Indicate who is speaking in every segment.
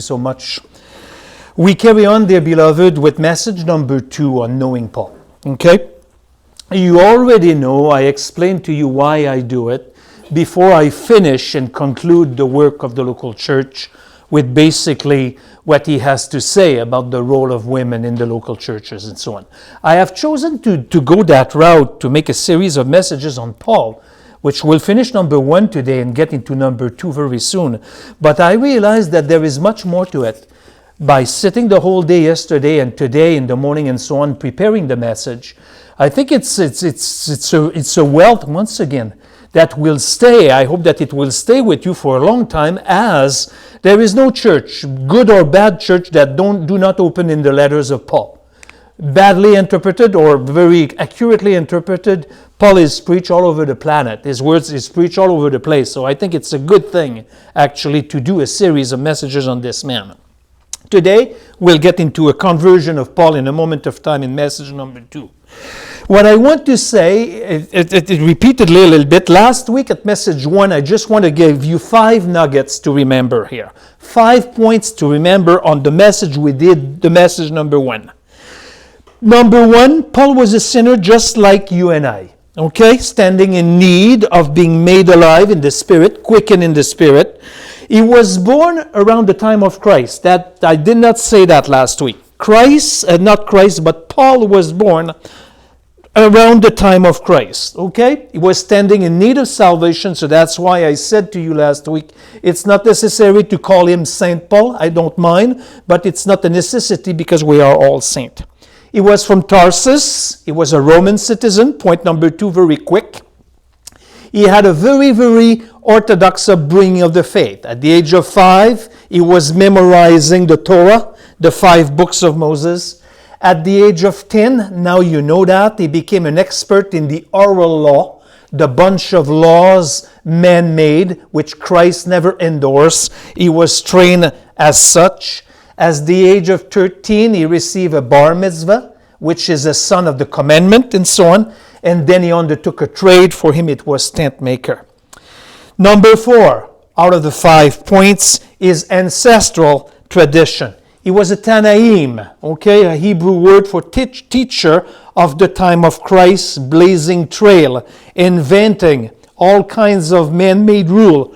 Speaker 1: So much. We carry on, dear beloved, with message number 2 on knowing Paul. Okay? You already know, I explained to you why I do it before I finish and conclude the work of the local church with basically what he has to say about the role of women in the local churches and so on. I have chosen to go that route to make a series of messages on Paul, which will finish number 1 today and get into number 2 very soon. But I realized that there is much more to it. By sitting the whole day yesterday and today in the morning and so on, preparing the message, I think it's a wealth, once again, that will stay. I hope that it will stay with you for a long time, as there is no church, good or bad church, that do not open in the letters of Paul. Badly interpreted or very accurately interpreted, Paul is preached all over the planet. His words is preached all over the place. So I think it's a good thing, actually, to do a series of messages on this man. Today, we'll get into a conversion of Paul in a moment of time in message number 2. What I want to say, it repeatedly a little bit. Last week at message 1, I just want to give you 5 nuggets to remember here. 5 points to remember on the message we did, the message number 1. Number 1, Paul was a sinner just like you and I. Okay? Standing in need of being made alive in the Spirit, quickened in the Spirit. He was born around the time of Christ. That I did not say that last week. Not Christ, but Paul was born around the time of Christ. Okay? He was standing in need of salvation, so that's why I said to you last week, it's not necessary to call him Saint Paul. I don't mind, but it's not a necessity because we are all saint. He was from Tarsus. He was a Roman citizen. Point number 2, very quick. He had a very, very orthodox upbringing of the faith. At the age of 5, he was memorizing the Torah, the 5 books of Moses. At the age of 10, now you know that, he became an expert in the oral law, the bunch of laws man-made, which Christ never endorsed. He was trained as such. At the age of 13, he received a bar mitzvah, which is a son of the commandment, and so on. And then he undertook a trade. For him, it was tent maker. Number 4, out of the 5 points, is ancestral tradition. He was a Tanaim, okay, a Hebrew word for teacher of the time of Christ, blazing trail, inventing all kinds of man-made rule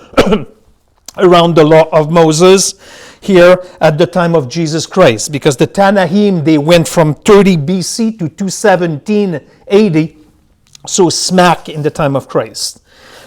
Speaker 1: around the law of Moses here at the time of Jesus Christ. Because the Tanaim, they went from 30 BC to 217 AD, so smack in the time of Christ.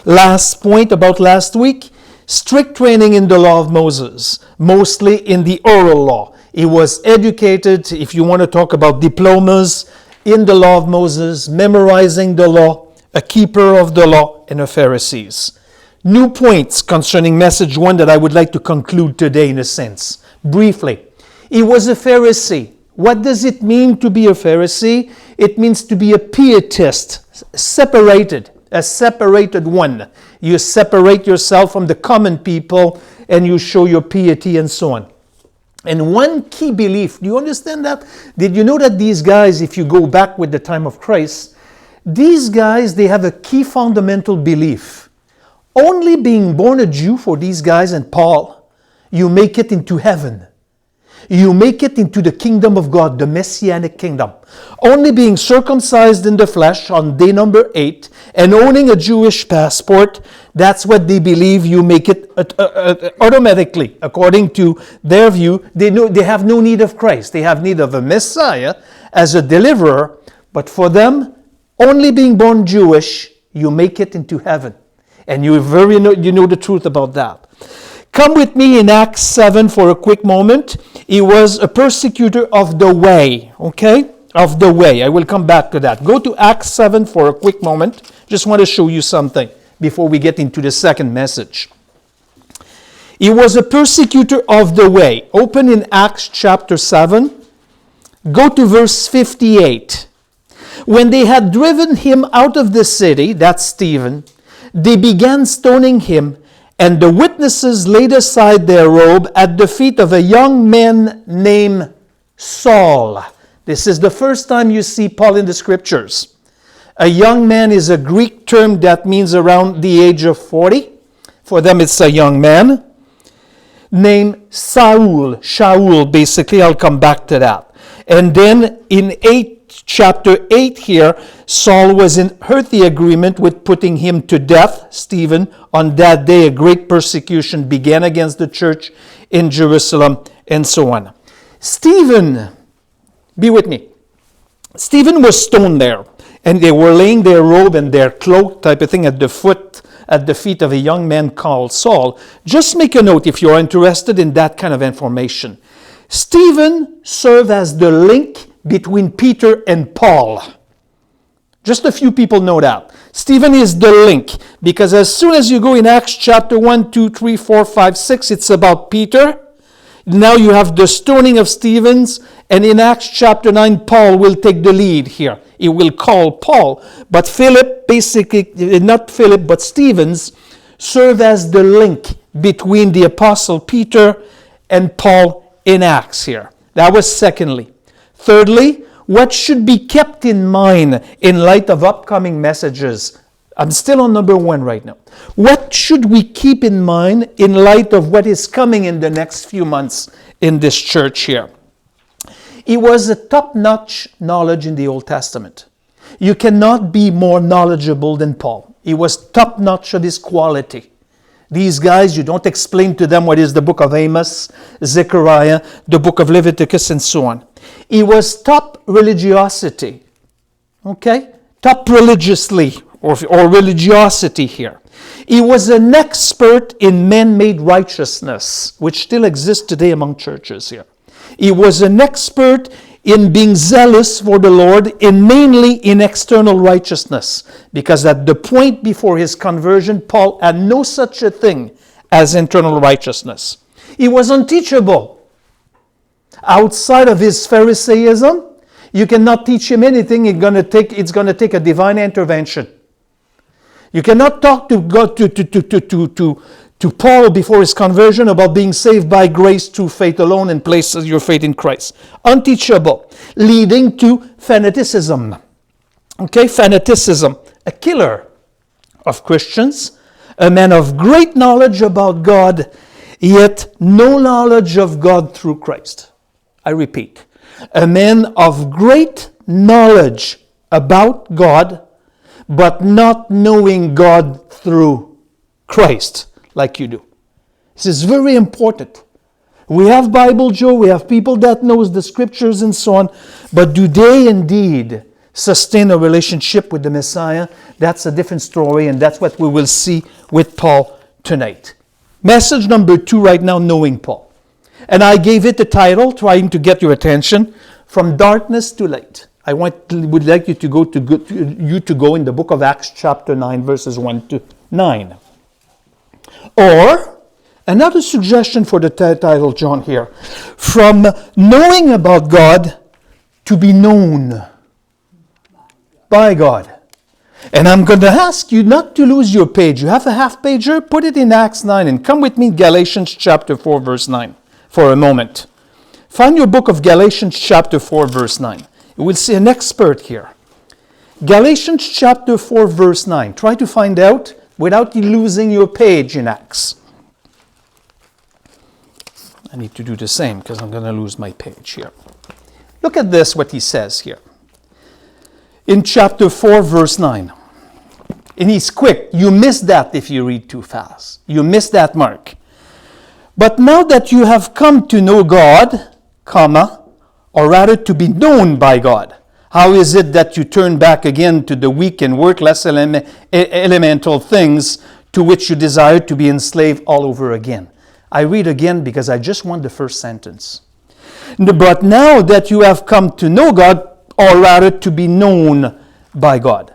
Speaker 1: Last point about last week, strict training in the law of Moses, mostly in the oral law. He was educated, if you want to talk about diplomas, in the law of Moses, memorizing the law, a keeper of the law, and a Pharisee. New points concerning message 1 that I would like to conclude today in a sense. Briefly, he was a Pharisee. What does it mean to be a Pharisee? It means to be a pietist, separated, a separated one. You separate yourself from the common people and you show your piety and so on. And one key belief, do you understand that? Did you know that these guys, if you go back with the time of Christ, these guys, they have a key fundamental belief. Only being born a Jew for these guys and Paul, you make it into heaven. You make it into the kingdom of God, the Messianic kingdom. Only being circumcised in the flesh on day number 8 and owning a Jewish passport, that's what they believe you make it automatically. According to their view, they have no need of Christ. They have need of a Messiah as a deliverer. But for them, only being born Jewish, you make it into heaven. And you know the truth about that. Come with me in Acts 7 for a quick moment. He was a persecutor of the way, okay? Of the way. I will come back to that. Go to Acts 7 for a quick moment. Just want to show you something before we get into the second message. He was a persecutor of the way. Open in Acts chapter 7. Go to verse 58. When they had driven him out of the city, that's Stephen, they began stoning him, and the witnesses laid aside their robe at the feet of a young man named Saul. This is the first time you see Paul in the scriptures. A young man is a Greek term that means around the age of 40. For them it's a young man. named Shaul, basically. I'll come back to that. And then in chapter 8 here, Saul heard the agreement with putting him to death, Stephen. On that day, a great persecution began against the church in Jerusalem, and so on. Stephen, be with me. Stephen was stoned there, and they were laying their robe and their cloak type of thing at the feet of a young man called Saul. Just make a note if you're interested in that kind of information. Stephen served as the link between Peter and Paul. Just a few people know that. Stephen is the link, because as soon as you go in Acts chapter 1, 2, 3, 4, 5, 6, it's about Peter. Now you have the stoning of Stephen's, and in Acts chapter 9, Paul will take the lead here. He will call Paul. But Stephen's served as the link between the apostle Peter and Paul in Acts here. That was secondly. Thirdly, what should be kept in mind in light of upcoming messages? I'm still on number 1 right now. What should we keep in mind in light of what is coming in the next few months in this church here? It was a top-notch knowledge in the Old Testament. You cannot be more knowledgeable than Paul. He was top-notch of his quality. These guys, you don't explain to them what is the book of Amos, Zechariah, the book of Leviticus, and so on. He was top religiosity. Okay? Top religiously, or religiosity here. He was an expert in man-made righteousness, which still exists today among churches here. He was an expert in being zealous for the Lord, mainly in external righteousness, because at the point before his conversion, Paul had no such a thing as internal righteousness. He was unteachable. Outside of his Pharisaism, you cannot teach him anything. It's going to take a divine intervention. You cannot talk to God, to Paul before his conversion about being saved by grace through faith alone and place your faith in Christ. Unteachable, leading to fanaticism. Okay, fanaticism. A killer of Christians, a man of great knowledge about God, yet no knowledge of God through Christ. I repeat, a man of great knowledge about God, but not knowing God through Christ like you do. This is very important. We have Bible Joe, we have people that knows the scriptures and so on, but do they indeed sustain a relationship with the Messiah? That's a different story, and that's what we will see with Paul tonight. Message number 2 right now, knowing Paul. And I gave it the title, trying to get your attention, From Darkness to Light. I would like you to go in the book of Acts chapter 9, verses 1 to 9. Or, another suggestion for the title, John, here. From knowing about God to be known by God. And I'm going to ask you not to lose your page. You have a half pager? Put it in Acts 9 and come with me Galatians chapter 4, verse 9 for a moment. Find your book of Galatians chapter 4, verse 9. You will see an expert here. Galatians chapter 4, verse 9. Try to find out without losing your page in Acts. I need to do the same because I'm going to lose my page here. Look at this, what he says here. In chapter 4, verse 9. And he's quick. You miss that if you read too fast. You miss that mark. But now that you have come to know God, or rather to be known by God, how is it that you turn back again to the weak and worthless elemental things to which you desire to be enslaved all over again? I read again because I just want the first sentence. But now that you have come to know God, or rather to be known by God.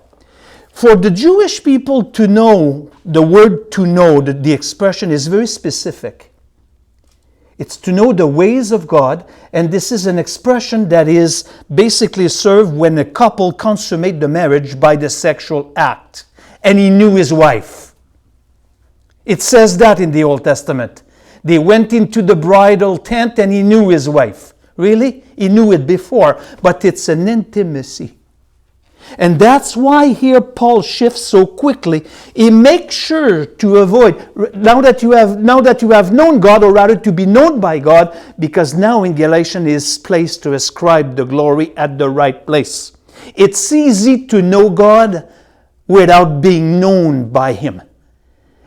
Speaker 1: For the Jewish people to know, the word to know, the expression is very specific. It's to know the ways of God, and this is an expression that is basically served when a couple consummate the marriage by the sexual act. And he knew his wife. It says that in the Old Testament. They went into the bridal tent and he knew his wife. Really? He knew it before, but it's an intimacy. And that's why here Paul shifts so quickly. He makes sure to avoid, now that you have known God, or rather to be known by God, because now in Galatians is placed to ascribe the glory at the right place. It's easy to know God without being known by Him.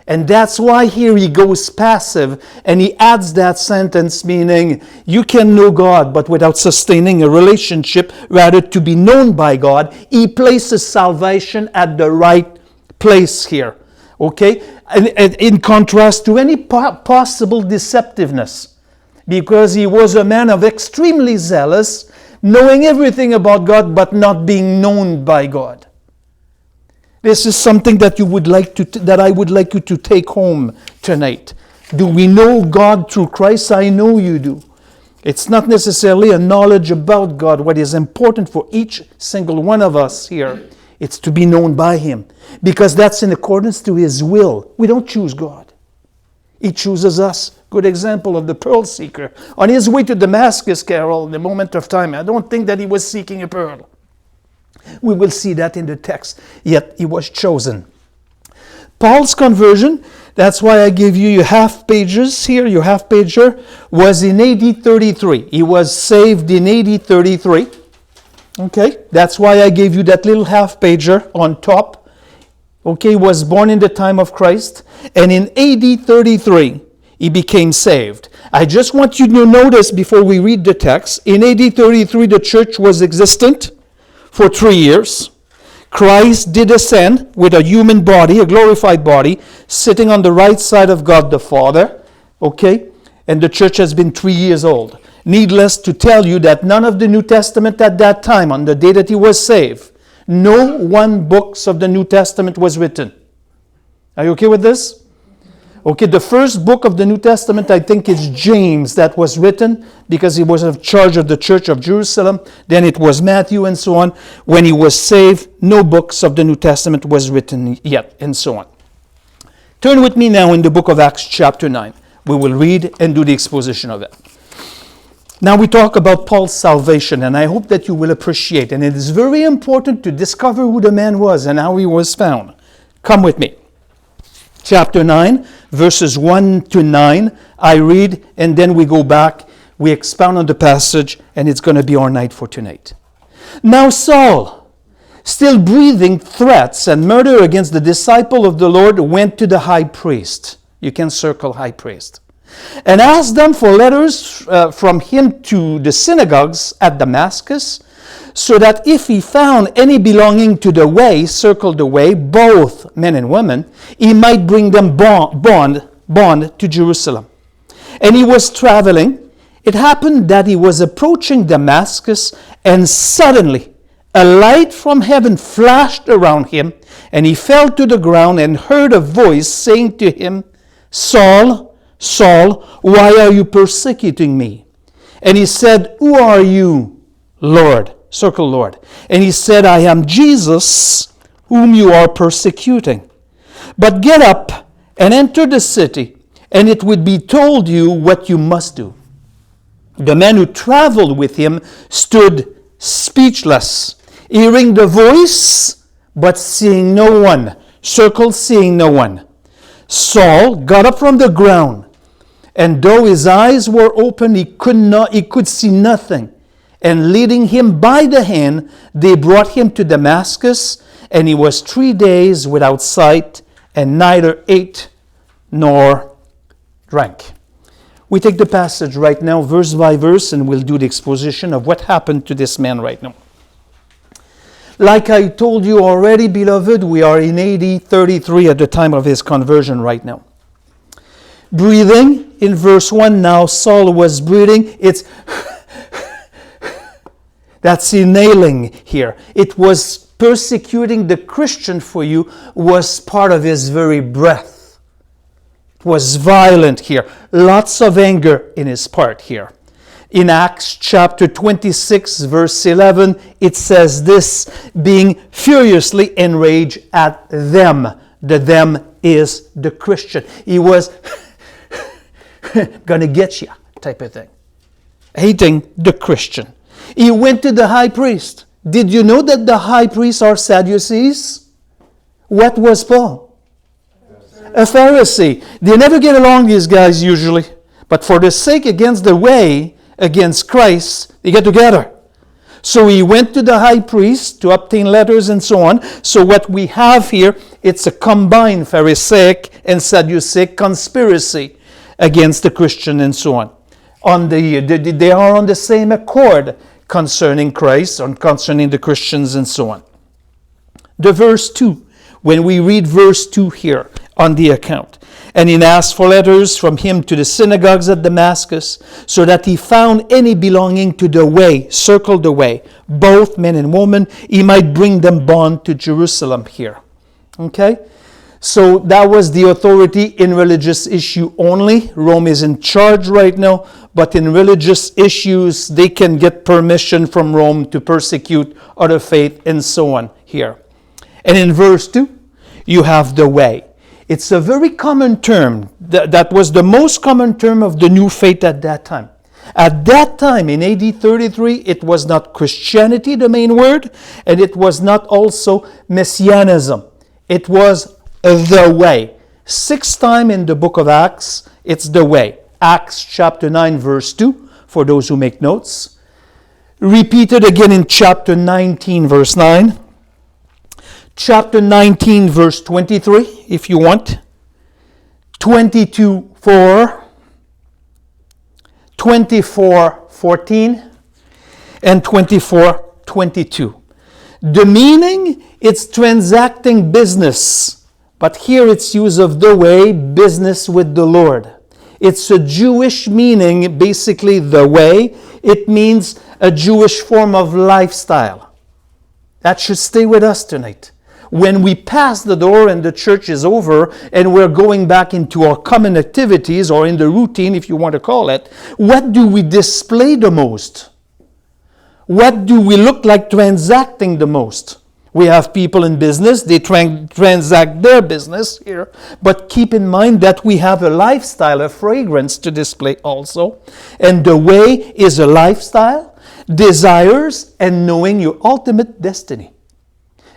Speaker 1: And that's why here he goes passive, and he adds that sentence, meaning you can know God, but without sustaining a relationship, rather to be known by God. He places salvation at the right place here. Okay? And in contrast to any possible deceptiveness, because he was a man of extremely zealous, knowing everything about God, but not being known by God. This is something that I would like you to take home tonight. Do we know God through Christ? I know you do. It's not necessarily a knowledge about God. What is important for each single one of us here, it's to be known by Him. Because that's in accordance to His will. We don't choose God. He chooses us. Good example of the pearl seeker. On his way to Damascus, Carol, in the moment of time, I don't think that he was seeking a pearl. We will see that in the text. Yet he was chosen. Paul's conversion, that's why I give you your half pages here. Your half pager was in AD 33. He was saved in AD 33. Okay, that's why I gave you that little half pager on top. Okay, he was born in the time of Christ. And in AD 33, he became saved. I just want you to notice before we read the text, in AD 33, the church was existent for 3 years. Christ did ascend with a human body, a glorified body, sitting on the right side of God the Father. Okay? And the church has been 3 years old. Needless to tell you that none of the New Testament at that time, on the day that he was saved, no one book of the New Testament was written. Are you okay with this? Okay, the first book of the New Testament, I think, is James that was written because he was in charge of the church of Jerusalem. Then it was Matthew and so on. When he was saved, no books of the New Testament was written yet, and so on. Turn with me now in the book of Acts chapter 9. We will read and do the exposition of it. Now we talk about Paul's salvation, and I hope that you will appreciate. And it is very important to discover who the man was and how he was found. Come with me. Chapter 9, verses 1 to 9, I read, and then we go back, we expound on the passage, and it's going to be our night for tonight. Now Saul, still breathing threats and murder against the disciple of the Lord, went to the high priest. You can circle high priest. And asked them for letters from him to the synagogues at Damascus, so that if he found any belonging to the way, circle the way, both men and women, he might bring them bond to Jerusalem. And he was traveling. It happened that he was approaching Damascus, and suddenly a light from heaven flashed around him, and he fell to the ground and heard a voice saying to him, Saul, Saul, why are you persecuting me? And he said, Who are you, Lord? Circle Lord. And he said, I am Jesus, whom you are persecuting. But get up and enter the city, and it would be told you what you must do. The man who traveled with him stood speechless, hearing the voice, but seeing no one. Circle, seeing no one. Saul got up from the ground, and though his eyes were open, he could see nothing. And leading him by the hand, they brought him to Damascus, and he was 3 days without sight, and neither ate nor drank. We take the passage right now, verse by verse, and we'll do the exposition of what happened to this man right now. Like I told you already, beloved, we are in AD 33 at the time of his conversion right now. Breathing, in verse 1 now, Saul was breathing. That's inhaling here. It was persecuting the Christian for you was part of his very breath. It was violent here. Lots of anger in his part here. In Acts chapter 26, verse 11, it says this, being furiously enraged at them. The them is the Christian. He was gonna get you type of thing. Hating the Christian. He went to the high priest. Did you know that the high priests are Sadducees? What was Paul? A Pharisee. They never get along, these guys, usually. But for the sake against the way, against Christ, they get together. So he went to the high priest to obtain letters and so on. So what we have here, it's a combined Pharisaic and Sadduceic conspiracy against the Christian and so on. They are on the same accord concerning Christ, and concerning the Christians and so on. The verse 2, when we read verse 2 here on the account, and he asked for letters from him to the synagogues at Damascus, so that he found any belonging to the way, circle the way, both men and women, he might bring them bound to Jerusalem here. Okay? So that was the authority in religious issue only. Rome is in charge right now, but in religious issues, they can get permission from Rome to persecute other faith and so on here. And in verse 2, you have the way. It's a very common term. That was the most common term of the new faith at that time. At that time, in AD 33, it was not Christianity, the main word, and it was not also Messianism. It was the way. 6 times in the book of Acts, it's the way. Acts chapter 9, verse 2, for those who make notes. Repeated again in chapter 19, verse 9. Chapter 19, verse 23, if you want. 22, 4. 24, 14. And 24, 22. The meaning, it's transacting business. But here it's use of the way, business with the Lord. It's a Jewish meaning, basically the way. It means a Jewish form of lifestyle. That should stay with us tonight. When we pass the door and the church is over and we're going back into our common activities or in the routine, if you want to call it, what do we display the most? What do we look like transacting the most? We have people in business, they transact their business here, but keep in mind that we have a lifestyle, a fragrance to display also. And the way is a lifestyle, desires, and knowing your ultimate destiny.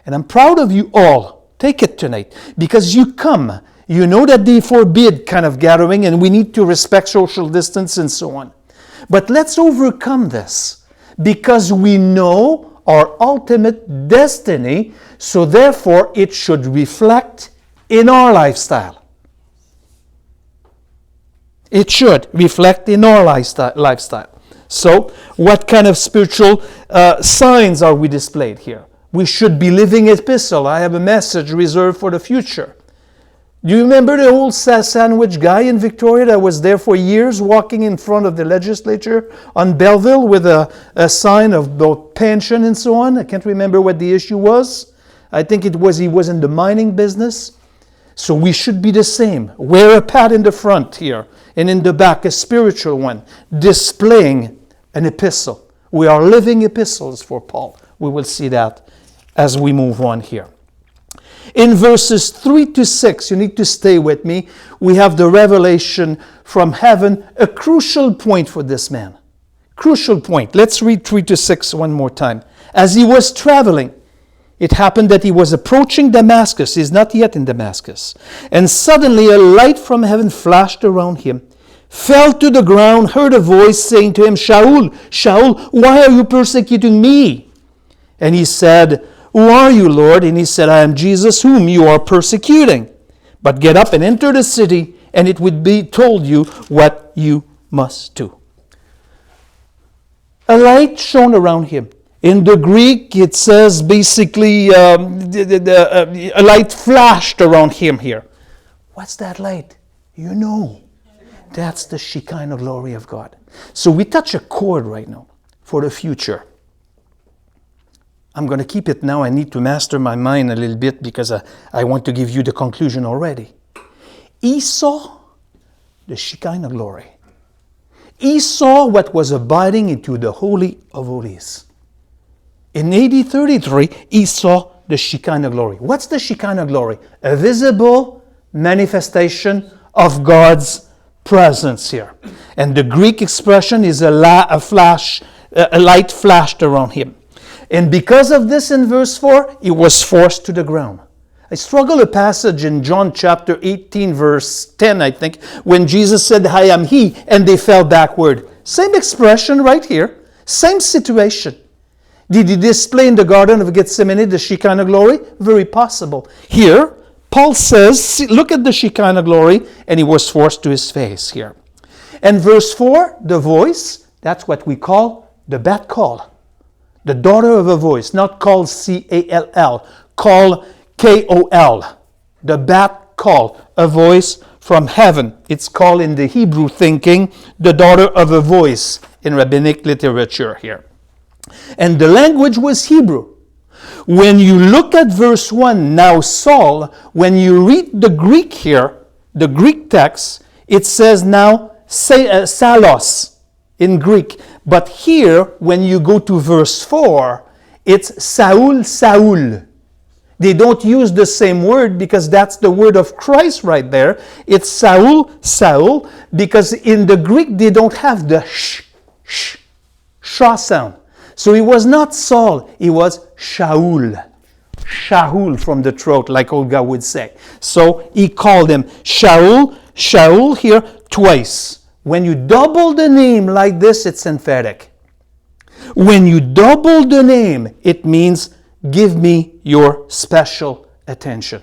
Speaker 1: And I'm proud of you all. Take it tonight. Because you come. You know that they forbid kind of gathering and we need to respect social distance and so on. But let's overcome this. Because we know our ultimate destiny. So therefore it should reflect in our lifestyle. It should reflect in our lifestyle. So what kind of spiritual signs are we displayed here? We should be living epistle. I have a message reserved for the future. Do you remember the old sandwich guy in Victoria that was there for years walking in front of the legislature on Belleville with a sign of both pension and so on? I can't remember what the issue was. I think he was in the mining business. So we should be the same. Wear a pad in the front here and in the back a spiritual one, displaying an epistle. We are living epistles for Paul. We will see that as we move on here. In verses 3 to 6, you need to stay with me, we have the revelation from heaven, a crucial point for this man. Crucial point. Let's read 3 to 6 one more time. As he was traveling, it happened that he was approaching Damascus. He's not yet in Damascus. And suddenly a light from heaven flashed around him, fell to the ground, heard a voice saying to him, Shaul, Shaul, why are you persecuting me? And he said, who are you, Lord? And he said, I am Jesus whom you are persecuting. But get up and enter the city, and it would be told you what you must do. A light shone around him. In the Greek, it says basically a light flashed around him here. What's that light? You know. That's the Shekinah glory of God. So we touch a chord right now for the future. I'm going to keep it now. I need to master my mind a little bit because I want to give you the conclusion already. He saw the Shekinah glory. He saw what was abiding into the Holy of Holies. In AD 33, he saw the Shekinah glory. What's the Shekinah glory? A visible manifestation of God's presence here. And the Greek expression is a light flashed around him. And because of this, in verse 4, he was forced to the ground. I struggle a passage in John chapter 18, verse 10, I think, when Jesus said, I am he, and they fell backward. Same expression right here, same situation. Did he display in the Garden of Gethsemane the Shekinah glory? Very possible. Here, Paul says, see, look at the Shekinah glory, and he was forced to his face here. And verse 4, the voice, that's what we call the bat call. The daughter of a voice, not called C-A-L-L, called K-O-L. The bat call, a voice from heaven. It's called in the Hebrew thinking, the daughter of a voice in rabbinic literature here. And the language was Hebrew. When you look at verse 1, now Saul, when you read the Greek here, the Greek text, it says now Salos in Greek. But here, when you go to verse 4, it's Saul, Saul. They don't use the same word because that's the word of Christ right there. It's Saul, Saul, because in the Greek they don't have the sh sound. So he was not Saul, he was Shaul. Shaul from the throat, like Olga would say. So he called him Shaul, Shaul here twice. When you double the name like this, it's emphatic. When you double the name, it means give me your special attention.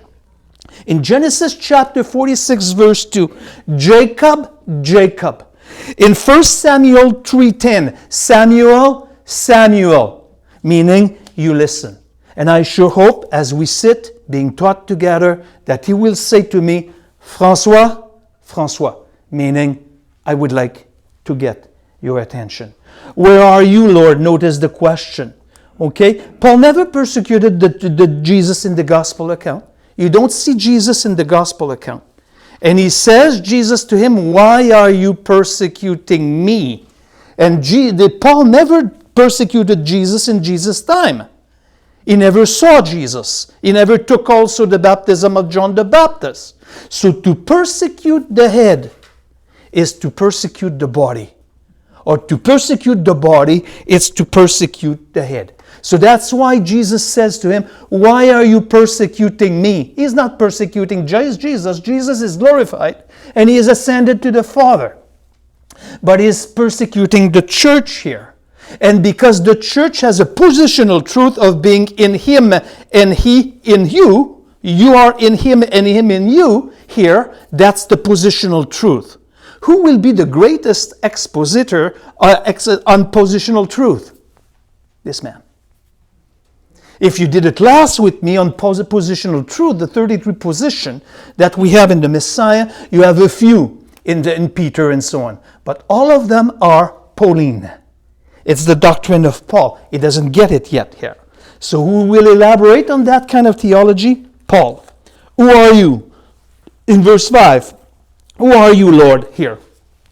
Speaker 1: In Genesis chapter 46, verse 2, Jacob, Jacob. In 1 Samuel 3:10, Samuel, Samuel, meaning you listen. And I sure hope as we sit being taught together that he will say to me, François, François, meaning I would like to get your attention. Where are you, Lord? Notice the question. Okay? Paul never persecuted the Jesus in the gospel account. You don't see Jesus in the gospel account. And he says, Jesus to him, why are you persecuting me? And Paul never persecuted Jesus in Jesus' time. He never saw Jesus. He never took also the baptism of John the Baptist. So to persecute the head is to persecute the body. Or to persecute the body is to persecute the head. So that's why Jesus says to him, why are you persecuting me? He's not persecuting Jesus. Jesus is glorified and he is ascended to the Father. But he's persecuting the church here. And because the church has a positional truth of being in him and he in you, you are in him and him in you, here, that's the positional truth. Who will be the greatest expositor on positional truth? This man. If you did a class with me on positional truth, the 33 position that we have in the Messiah, you have a few in Peter and so on. But all of them are Pauline. It's the doctrine of Paul. He doesn't get it yet here. So who will elaborate on that kind of theology? Paul. Who are you? In verse 5. Who are you, Lord, here?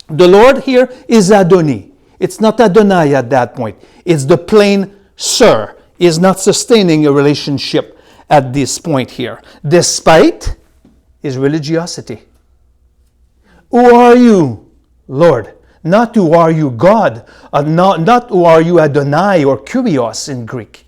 Speaker 1: The Lord here is Adoni. It's not Adonai at that point. It's the plain sir. He is not sustaining a relationship at this point here, despite his religiosity. Who are you, Lord? Not who are you, God. Not who are you, Adonai or Kyrios in Greek.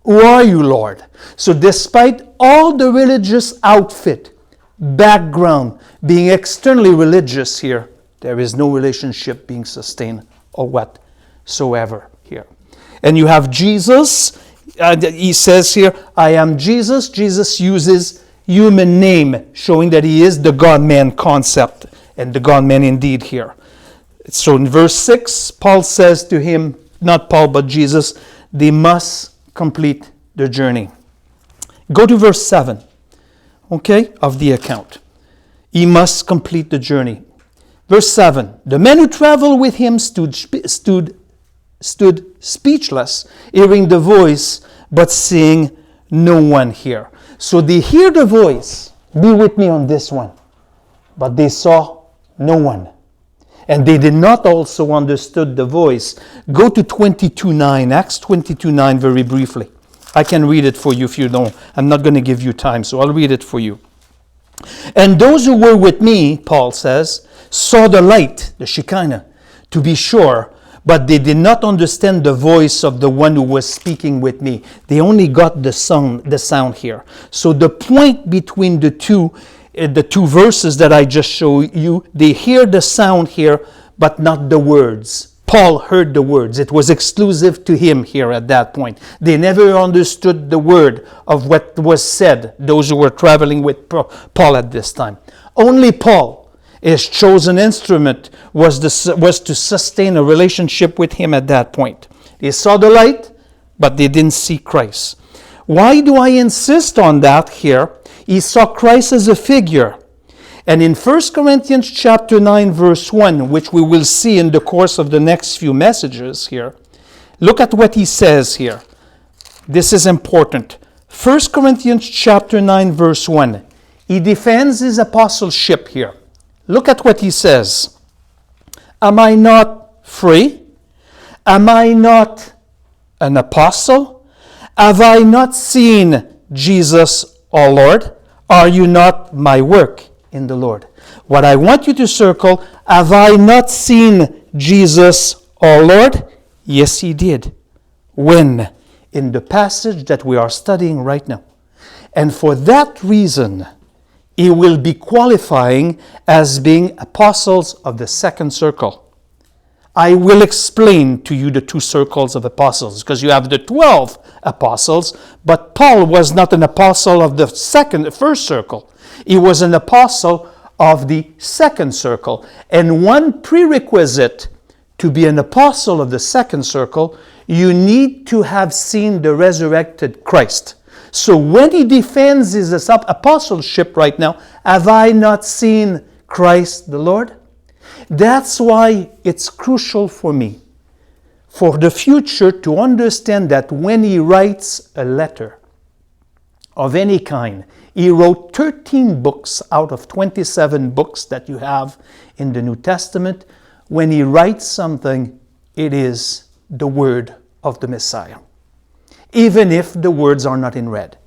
Speaker 1: Who are you, Lord? So despite all the religious outfit, background, being externally religious here, there is no relationship being sustained or whatsoever here. And you have Jesus. He says here, I am Jesus. Jesus uses human name, showing that he is the God-man concept and the God-man indeed here. So in verse 6, Paul says to him, not Paul but Jesus, they must complete their journey. Go to verse 7, okay, of the account. He must complete the journey. Verse 7, the men who traveled with him stood speechless, hearing the voice, but seeing no one here. So they hear the voice. Be with me on this one. But they saw no one. And they did not also understood the voice. Go to 22:9, Acts 22:9 very briefly. I can read it for you if you don't. I'm not going to give you time, so I'll read it for you. And those who were with me, Paul says, saw the light, the Shekinah, to be sure, but they did not understand the voice of the one who was speaking with me. They only got the sound here. So the point between the two verses that I just showed you, they hear the sound here, but not the words. Paul heard the words. It was exclusive to him here at that point. They never understood the word of what was said, those who were traveling with Paul at this time. Only Paul, his chosen instrument, was to sustain a relationship with him at that point. They saw the light, but they didn't see Christ. Why do I insist on that here? He saw Christ as a figure. And in 1 Corinthians chapter 9, verse 1, which we will see in the course of the next few messages here, look at what he says here. This is important. 1 Corinthians chapter 9, verse 1. He defends his apostleship here. Look at what he says. Am I not free? Am I not an apostle? Have I not seen Jesus our Lord? Are you not my work in the Lord? What I want you to circle, have I not seen Jesus our Lord? Yes, he did. When? In the passage that we are studying right now. And for that reason, he will be qualifying as being apostles of the second circle. I will explain to you the two circles of apostles, because you have the 12 apostles, but Paul was not an apostle of the first circle. He was an apostle of the second circle. And one prerequisite to be an apostle of the second circle, you need to have seen the resurrected Christ. So when he defends his apostleship right now, have I not seen Christ the Lord? That's why it's crucial for me, for the future, to understand that when he writes a letter of any kind, he wrote 13 books out of 27 books that you have in the New Testament. When he writes something, it is the word of the Messiah, even if the words are not in red.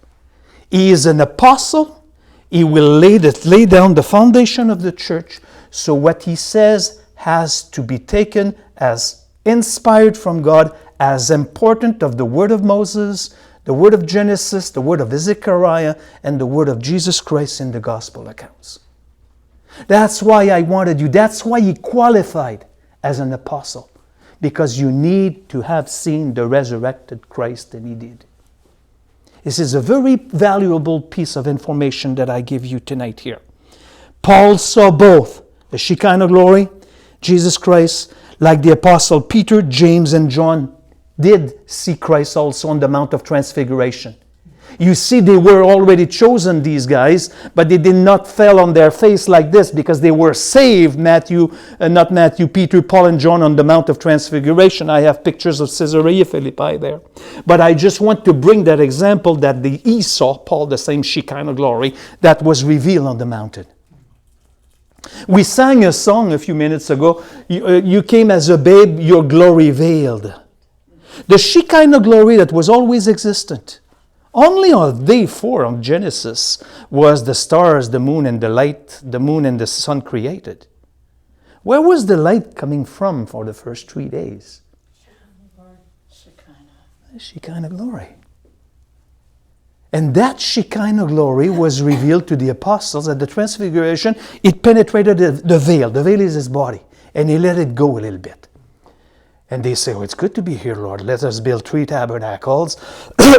Speaker 1: He is an apostle. He will lay down the foundation of the church. So what he says has to be taken as inspired from God, as important of the word of Moses, the word of Genesis, the word of Zechariah, and the word of Jesus Christ in the gospel accounts. That's why I wanted you. That's why he qualified as an apostle, because you need to have seen the resurrected Christ, and he did. This is a very valuable piece of information that I give you tonight here. Paul saw both the Shekinah glory, Jesus Christ, like the apostle Peter, James, and John did see Christ also on the Mount of Transfiguration. You see, they were already chosen, these guys, but they did not fall on their face like this, because they were saved, Peter, Paul, and John on the Mount of Transfiguration. I have pictures of Caesarea Philippi there. But I just want to bring that example that he saw, Paul, the same Shekinah glory that was revealed on the mountain. We sang a song a few minutes ago, you came as a babe, your glory veiled. The Shekinah glory that was always existent. Only on day 4 of Genesis was the stars, the moon, and the sun created. Where was the light coming from for the first 3 days? The Shekinah glory. And that Shekinah glory was revealed to the apostles at the Transfiguration. It penetrated the veil. The veil is his body. And he let it go a little bit. And they say, it's good to be here, Lord. Let us build 3 tabernacles.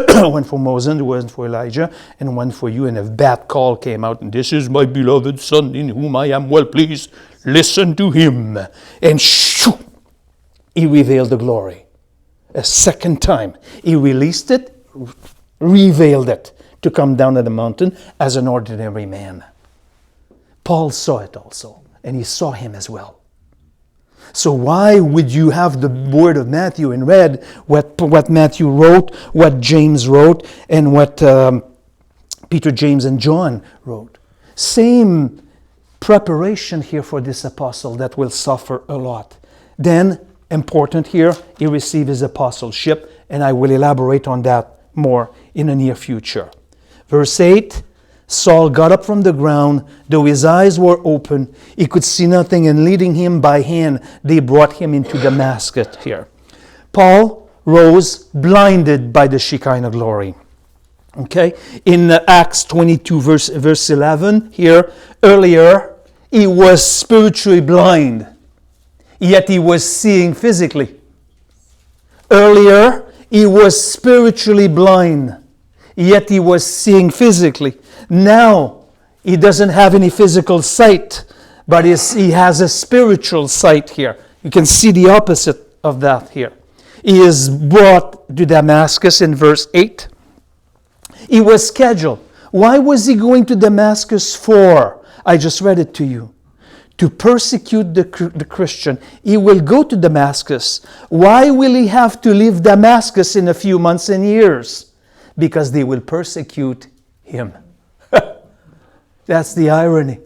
Speaker 1: One for Moses, one for Elijah, and one for you. And a bad call came out. And this is my beloved Son, in whom I am well pleased. Listen to him. And shoo, he revealed the glory. A second time. He released it, revealed it to come down to the mountain as an ordinary man. Paul saw it also, and he saw him as well. So why would you have the word of Matthew in red, what Matthew wrote, what James wrote, and what Peter, James, and John wrote? Same preparation here for this apostle that will suffer a lot. Then, important here, he received his apostleship, and I will elaborate on that more in the near future. Verse 8, Saul got up from the ground, though his eyes were open, he could see nothing, and leading him by hand, they brought him into Damascus here. Paul rose blinded by the Shekinah glory. Okay, in Acts 22 verse 11 here, earlier, he was spiritually blind, yet he was seeing physically. Earlier, he was spiritually blind, yet he was seeing physically. Now, he doesn't have any physical sight, but he has a spiritual sight here. You can see the opposite of that here. He is brought to Damascus in verse 8. He was scheduled. Why was he going to Damascus for? I just read it to you. To persecute the Christian. He will go to Damascus. Why will he have to leave Damascus in a few months and years? Because they will persecute him. That's the irony.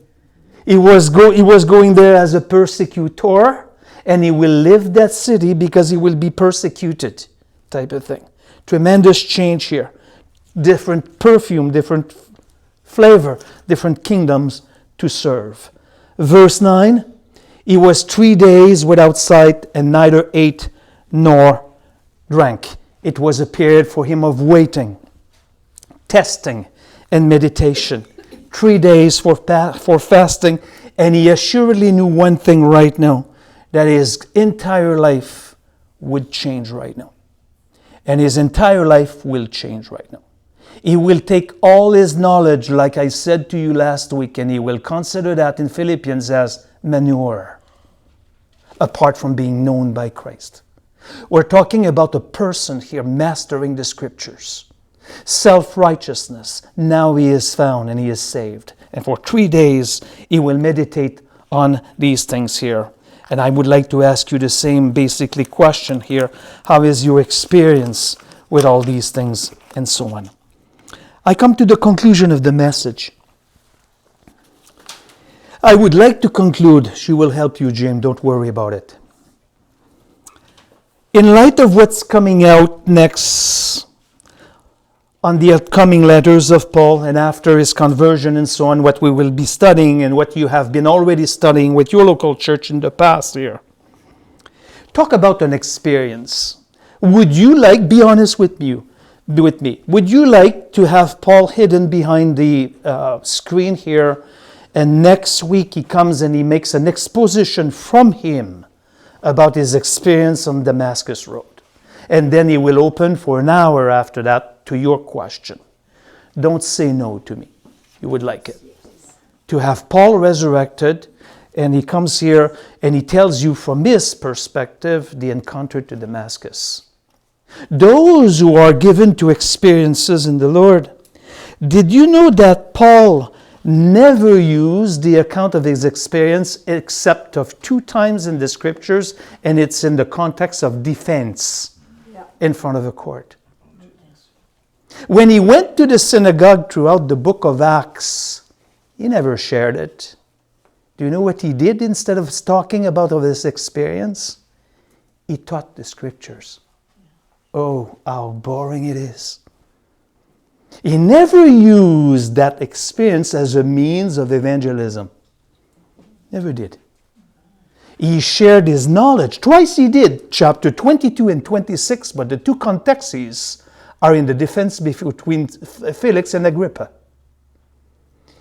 Speaker 1: He was going there as a persecutor, and he will leave that city because he will be persecuted, type of thing. Tremendous change here. Different perfume, different flavor, different kingdoms to serve. Verse 9, he was 3 days without sight and neither ate nor drank. It was a period for him of waiting, testing, and meditation. 3 days for fasting, and he assuredly knew one thing right now, that his entire life would change right now. And his entire life will change right now. He will take all his knowledge, like I said to you last week, and he will consider that in Philippians as manure, apart from being known by Christ. We're talking about a person here mastering the Scriptures. Self-righteousness. Now he is found and he is saved. And for 3 days, he will meditate on these things here. And I would like to ask you the same basically question here. How is your experience with all these things and so on? I come to the conclusion of the message. I would like to conclude. She will help you, Jim. Don't worry about it. In light of what's coming out next on the upcoming letters of Paul and after his conversion and so on, what we will be studying and what you have been already studying with your local church in the past here. Talk about an experience. Would you like, be honest with me, would you like to have Paul hidden behind the screen here, and next week he comes and he makes an exposition from him about his experience on Damascus Road? And then he will open for an hour after that to your question. Don't say no to me. You would like it. To have Paul resurrected, and he comes here and he tells you from his perspective the encounter to Damascus. Those who are given to experiences in the Lord, did you know that Paul never used the account of his experience except of 2 times in the Scriptures, and it's in the context of defense in front of a court? When he went to the synagogue throughout the book of Acts, he never shared it. Do you know what he did instead of talking about his experience? He taught the Scriptures. Oh, how boring it is. He never used that experience as a means of evangelism. Never did. He shared his knowledge. Twice he did, chapter 22 and 26, but the 2 contexts are in the defense between Felix and Agrippa.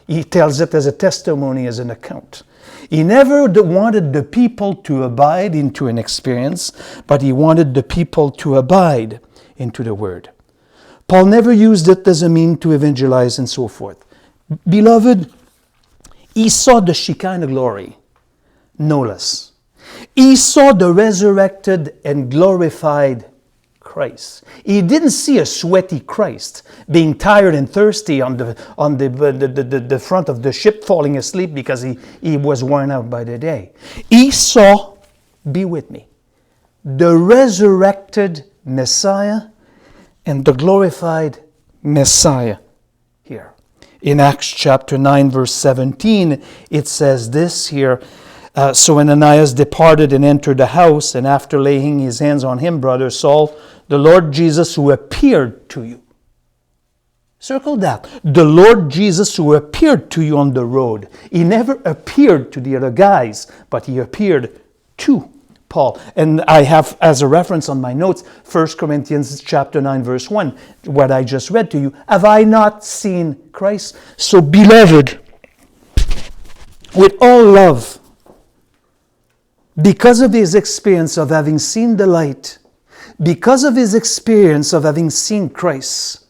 Speaker 1: He tells it as a testimony, as an account. He never wanted the people to abide into an experience, but he wanted the people to abide into the Word. Paul never used it as a means to evangelize and so forth. Beloved, he saw the Shekinah glory, no less. He saw the resurrected and glorified Christ. He didn't see a sweaty Christ being tired and thirsty on the front of the ship falling asleep because he was worn out by the day. He saw, be with me, the resurrected Messiah and the glorified Messiah here. In Acts chapter 9 verse 17 it says this here, so Ananias departed and entered the house, and after laying his hands on him, brother Saul, the Lord Jesus who appeared to you. Circle that. The Lord Jesus who appeared to you on the road. He never appeared to the other guys, but he appeared to Paul. And I have as a reference on my notes, 1 Corinthians chapter 9, verse 1, what I just read to you. Have I not seen Christ? So, beloved, with all love, because of his experience of having seen the light, because of his experience of having seen Christ,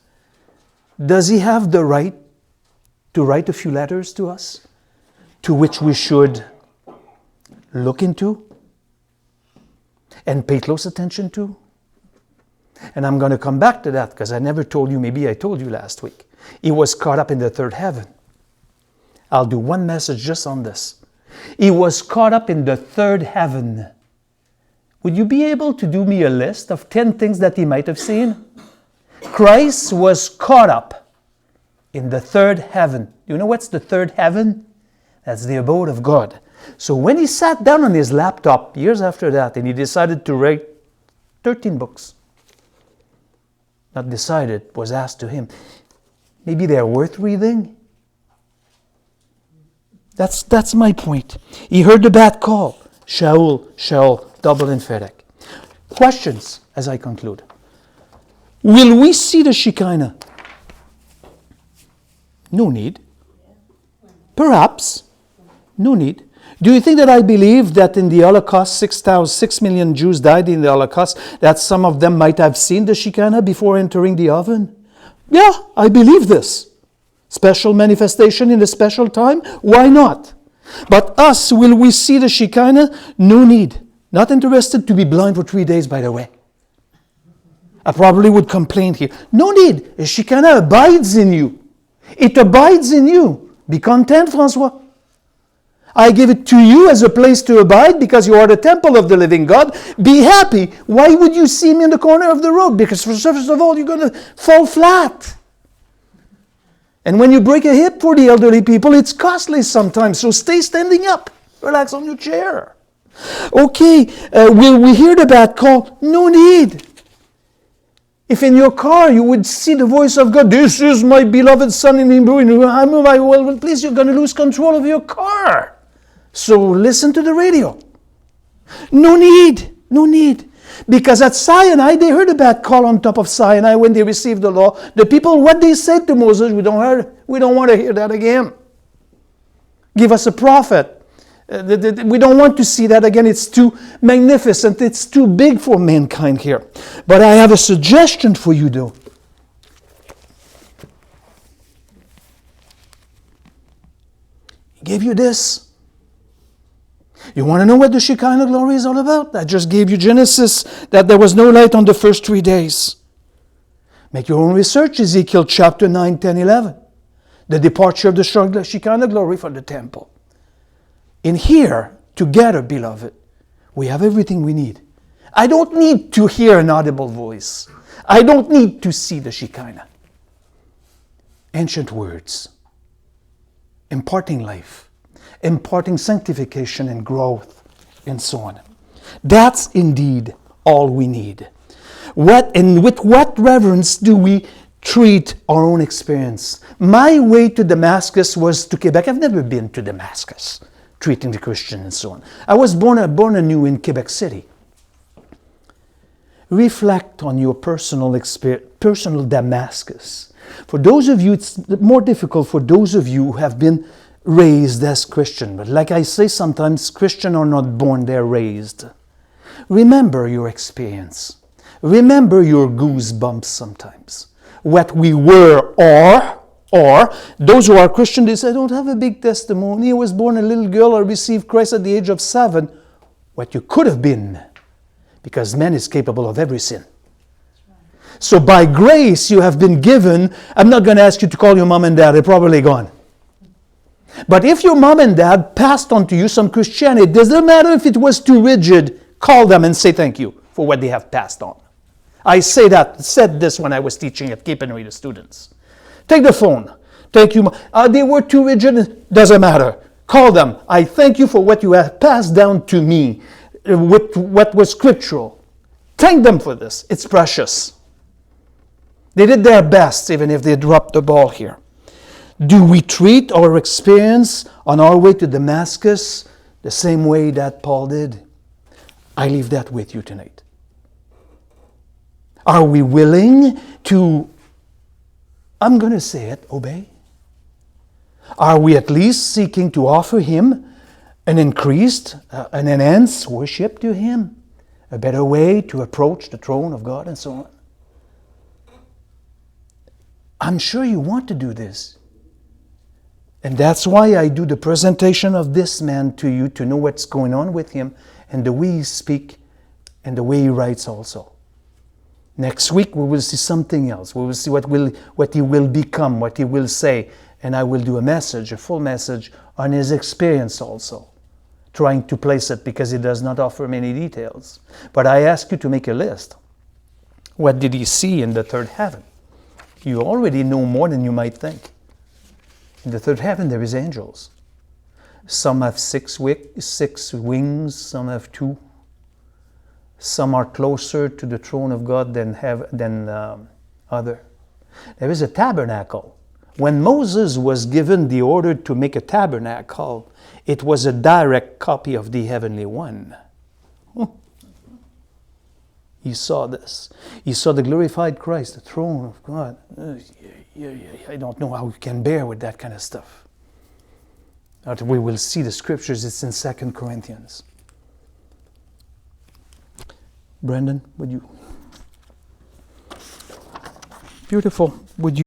Speaker 1: does he have the right to write a few letters to us, to which we should look into and pay close attention to? And I'm going to come back to that because I never told you, maybe I told you last week. He was caught up in the third heaven. I'll do one message just on this. He was caught up in the third heaven. Would you be able to do me a list of 10 things that he might have seen? Christ was caught up in the third heaven. You know what's the third heaven? That's the abode of God. So when he sat down on his laptop years after that and he decided to write 13 books, not decided, was asked to him, maybe they're worth reading? That's my point. He heard the bad call. Shaul, double emphatic. Questions as I conclude. Will we see the Shekinah? No need. Perhaps. No need. Do you think that I believe that in the Holocaust, 6 million Jews died in the Holocaust, that some of them might have seen the Shekinah before entering the oven? Yeah, I believe this. Special manifestation in a special time? Why not? But us, will we see the Shekinah? No need. Not interested to be blind for 3 days, by the way. I probably would complain here. No need. The Shekinah abides in you. It abides in you. Be content, François. I give it to you as a place to abide because you are the temple of the living God. Be happy. Why would you see me in the corner of the road? Because first of all, you're going to fall flat. And when you break a hip for the elderly people, it's costly sometimes. So stay standing up. Relax on your chair. Okay, will we hear the bad call? No need. If in your car you would see the voice of God, this is my beloved son in Hebrew, well, please, you're going to lose control of your car. So listen to the radio. No need. No need. Because at Sinai, they heard a bad call on top of Sinai when they received the law. The people, what they said to Moses, we don't want to hear that again. Give us a prophet. We don't want to see that again. It's too magnificent. It's too big for mankind here. But I have a suggestion for you, though. He gave you this. You want to know what the Shekinah glory is all about? I just gave you Genesis, that there was no light on the first 3 days. Make your own research, Ezekiel chapter 9, 10, 11. The departure of the Shekinah glory from the temple. In here, together, beloved, we have everything we need. I don't need to hear an audible voice. I don't need to see the Shekinah. Ancient words, imparting life, imparting sanctification and growth, and so on. That's indeed all we need. With what reverence do we treat our own experience? My way to Damascus was to Quebec. I've never been to Damascus, treating the Christian and so on. I was born anew in Quebec City. Reflect on your personal experience, personal Damascus. For those of you, it's more difficult for those of you who have been raised as Christian. But like I say sometimes, Christians are not born, they're raised. Remember your experience. Remember your goosebumps sometimes. What we were or those who are Christian, they say, I don't have a big testimony. I was born a little girl, I received Christ at the age of 7. What you could have been, because man is capable of every sin. So by grace you have been given. I'm not going to ask you to call your mom and dad, they're probably gone. But if your mom and dad passed on to you some Christianity, it doesn't matter if it was too rigid, call them and say thank you for what they have passed on. I said this when I was teaching at Cape Henry to students. Take the phone. Thank you. They were too rigid, doesn't matter. Call them. I thank you for what you have passed down to me, with what was scriptural. Thank them for this. It's precious. They did their best, even if they dropped the ball here. Do we treat our experience on our way to Damascus the same way that Paul did? I leave that with you tonight. Are we willing to, I'm going to say it, obey? Are we at least seeking to offer Him an increased, an enhanced worship to Him? A better way to approach the throne of God and so on? I'm sure you want to do this. And that's why I do the presentation of this man to you, to know what's going on with him and the way he speaks and the way he writes also. Next week we will see something else. We will see what he will become, what he will say. And I will do a full message on his experience also, trying to place it because he does not offer many details. But I ask you to make a list. What did he see in the third heaven? You already know more than you might think. In the third heaven there is angels. Some have six wings, some have two. Some are closer to the throne of God than other. There is a tabernacle. When Moses was given the order to make a tabernacle, it was a direct copy of the heavenly one. He saw this. He saw the glorified Christ, the throne of God. I don't know how you can bear with that kind of stuff. But we will see the scriptures. It's in 2 Corinthians. Brendan, would you? Beautiful. Would you?